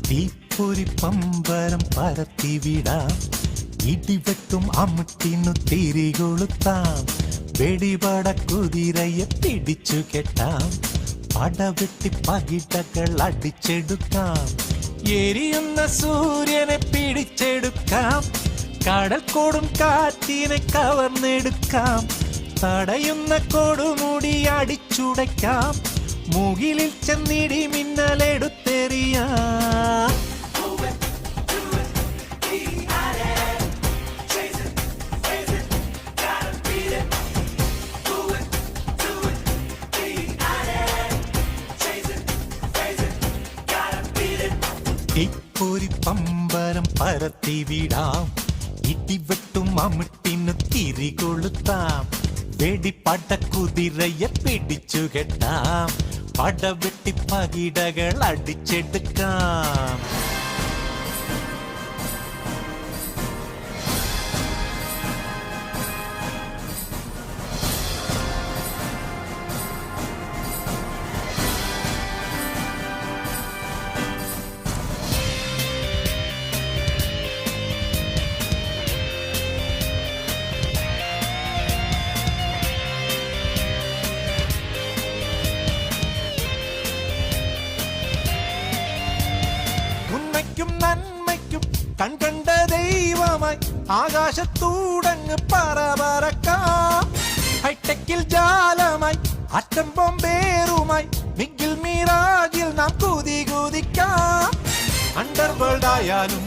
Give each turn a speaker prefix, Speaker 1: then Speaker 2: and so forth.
Speaker 1: തീപ്പൊരി പമ്പരം പരത്തിവിടാം, ഇടിവെട്ടും അമുട്ടിനു തിരികൊളുത്താം, വെടിപട കുതിരയെ പിടിച്ചു കെട്ടാം, പടവെട്ടി പകിടകൾ അടിച്ചെടുക്കാം, എരിയുന്ന സൂര്യനെ പിടിച്ചെടുക്കാം, കടൽ കൊടും കാറ്റിനെ കവർന്നെടുക്കാം, തടയുന്ന കൊടുമുടി അടിച്ചുടയ്ക്കാം, മുകിലിൽ ചെന്നിടി മിന്നലെടുത്തെറിയാം. തീപ്പൊരി പമ്പരം പരത്തിവിടാം, ഇടിവെട്ടും അമിട്ടിന് തിരികൊളുത്താം, വെടിപ്പട കുതിരയെ പിടിച്ചു കെട്ടാം, പടവെട്ടി പകിടകൾ അടിച്ചെടുക്കാം. നന്മയ്ക്കും കൺകണ്ട ദൈവമായി ആകാശത്തൂടങ്ങ് പറക്കാം, ഹൈടെക്കിൽ ജാലമായി അറ്റം ബോംബേറുമായി മിഗിൽ മിറാജിൽ നാം കുതിക്കാം. അണ്ടർവേൾഡ് ആയാലും